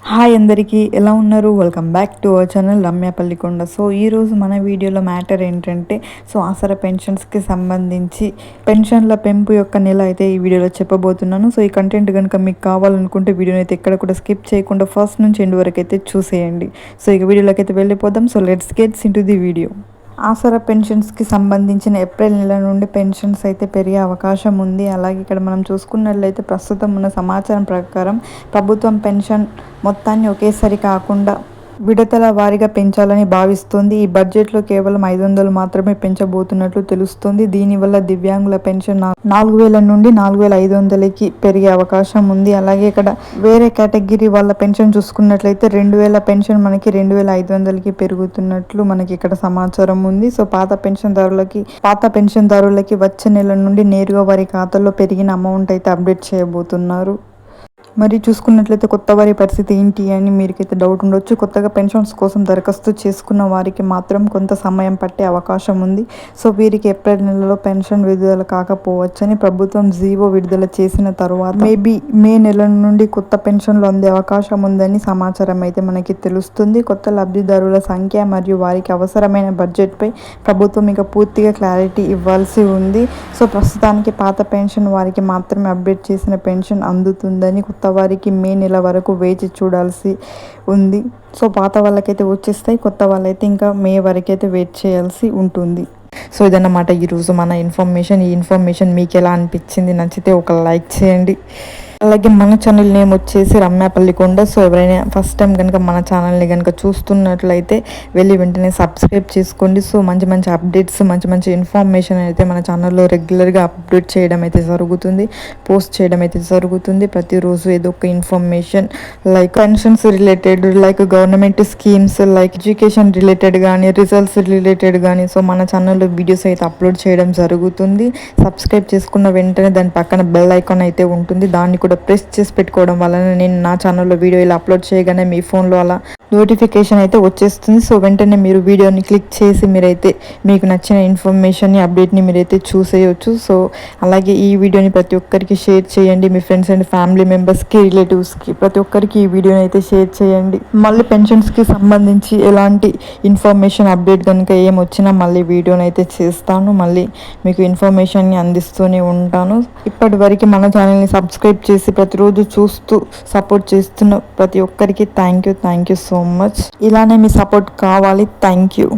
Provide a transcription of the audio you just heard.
Hi అందరికీ, ఎలా ఉన్నారు? Welcome back to our channel Ramya Pallikonda. So ఈరోజు మన వీడియోలో మ్యాటర్ ఏంటంటే ఆసరా పెన్షన్స్కి సంబంధించి పెన్షన్ల పెంపు యొక్క నెల అయితే ఈ వీడియోలో చెప్పబోతున్నాను. సో ఈ కంటెంట్ కనుక మీకు కావాలనుకుంటే వీడియోని అయితే ఎక్కడ కూడా స్కిప్ చేయకుండా ఫస్ట్ నుంచి ఎండ్ వరకు అయితే చూసేయండి. సో ఇక వీడియోలోకి అయితే వెళ్ళిపోదాం. So let's gets into the video. Aasara పెన్షన్స్కి సంబంధించిన ఏప్రిల్ నెల నుండి పెన్షన్స్ అయితే పెరిగే అవకాశం ఉంది. అలాగే ఇక్కడ మనం చూసుకున్నట్లయితే ప్రస్తుతం ఉన్న సమాచారం ప్రకారం ప్రభుత్వం పెన్షన్ మొత్తాన్ని ఒకేసారి కాకుండా విడతల వారీగా పెంచాలని భావిస్తోంది. ఈ బడ్జెట్లో కేవలం 500 మాత్రమే పెంచబోతున్నట్లు తెలుస్తోంది. దీనివల్ల దివ్యాంగుల పెన్షన్ 4000 నుండి 4500కి పెరిగే అవకాశం ఉంది. అలాగే ఇక్కడ వేరే కేటగిరీ వాళ్ళ పెన్షన్ చూసుకున్నట్లయితే 2000 పెన్షన్ మనకి 2500కి పెరుగుతున్నట్లు మనకి ఇక్కడ సమాచారం ఉంది. సో పాత పెన్షన్దారులకి వచ్చే నెల నుండి నేరుగా వారి ఖాతాలో పెరిగిన అమౌంట్ అయితే అప్డేట్ చేయబోతున్నారు. మరి చూసుకున్నట్లయితే కొత్త వారి పరిస్థితి ఏంటి అని మీకైతే డౌట్ ఉండొచ్చు. కొత్తగా పెన్షన్స్ కోసం దరఖాస్తు చేసుకున్న వారికి మాత్రం కొంత సమయం పట్టే అవకాశం ఉంది. సో వీరికి ఏప్రిల్ నెలలో పెన్షన్ విడుదల కాకపోవచ్చని ప్రభుత్వం జీవో విడుదల చేసిన తర్వాత మేబీ మే నెల నుండి కొత్త పెన్షన్లు అందే అవకాశం ఉందని సమాచారం అయితే మనకి తెలుస్తుంది. కొత్త లబ్ధిదారుల సంఖ్య మరియు వారికి అవసరమైన బడ్జెట్పై ప్రభుత్వం ఇక పూర్తిగా క్లారిటీ ఇవ్వాల్సి ఉంది. సో ప్రస్తుతానికి పాత పెన్షన్ వారికి మాత్రమే అప్డేట్ చేసిన పెన్షన్ అందుతుందని, కొత్త వారికి మే నెల వరకు వేచి చూడాల్సి ఉంది. సో పాత వాళ్ళకైతే వచ్చేస్తాయి, కొత్త వాళ్ళైతే ఇంకా మే వరకు అయితే వెయిట్ చేయాల్సి ఉంటుంది. సో ఇదన్నమాట ఈరోజు మన ఇన్ఫర్మేషన్. ఈ ఇన్ఫర్మేషన్ మీకు ఎలా అనిపించింది? నచ్చితే ఒక లైక్ చేయండి. అలాగే మన ఛానల్ నేమ్ వచ్చేసి రమ్య పల్లికొండ. సో ఎవరైనా ఫస్ట్ టైం కనుక మన ఛానల్ని కనుక చూస్తున్నట్లయితే వెళ్ళి వెంటనే సబ్స్క్రైబ్ చేసుకోండి. సో మంచి అప్డేట్స్, మంచి ఇన్ఫర్మేషన్ అయితే మన ఛానల్లో రెగ్యులర్గా అప్డేట్ చేయడం అయితే జరుగుతుంది, పోస్ట్ చేయడం అయితే జరుగుతుంది. ప్రతిరోజు ఏదో ఒక information like pensions related, like government schemes, like education related కానీ, రిజల్ట్స్ రిలేటెడ్ కానీ సో మన ఛానల్లో వీడియోస్ అయితే అప్లోడ్ చేయడం జరుగుతుంది. సబ్స్క్రైబ్ చేసుకున్న వెంటనే దాని పక్కన బెల్ ఐకాన్ అయితే ఉంటుంది, దాన్ని కూడా ప్రెస్ చేసి పెట్టుకోవడం వలన నేను నా ఛానల్లో వీడియో ఇలా అప్లోడ్ చేయగానే మీ ఫోన్లో అలా నోటిఫికేషన్ అయితే వచ్చేస్తుంది. సో వెంటనే మీరు వీడియోని క్లిక్ చేసి మీరైతే మీకు నచ్చిన ఇన్ఫర్మేషన్ని, అప్డేట్ని మీరైతే చూసేయచ్చు. సో అలాగే ఈ వీడియోని ప్రతి ఒక్కరికి షేర్ చేయండి. మీ ఫ్రెండ్స్ అండ్ ఫ్యామిలీ మెంబర్స్కి, రిలేటివ్స్కి ప్రతి ఒక్కరికి ఈ వీడియోని అయితే షేర్ చేయండి. మళ్ళీ పెన్షన్స్కి సంబంధించి ఎలాంటి ఇన్ఫర్మేషన్ అప్డేట్ కనుక ఏమొచ్చినా మళ్ళీ వీడియోని అయితే చేస్తాను, మళ్ళీ మీకు ఇన్ఫర్మేషన్ని అందిస్తూనే ఉంటాను. ఇప్పటి వరకు మన ఛానల్ని సబ్స్క్రైబ్ చేసి ప్రతిరోజు చూస్తూ సపోర్ట్ చేస్తున్న ప్రతి ఒక్కరికి థ్యాంక్ యూ సో మచ్. ఇలానే మీ సపోర్ట్ కావాలి. Thank you.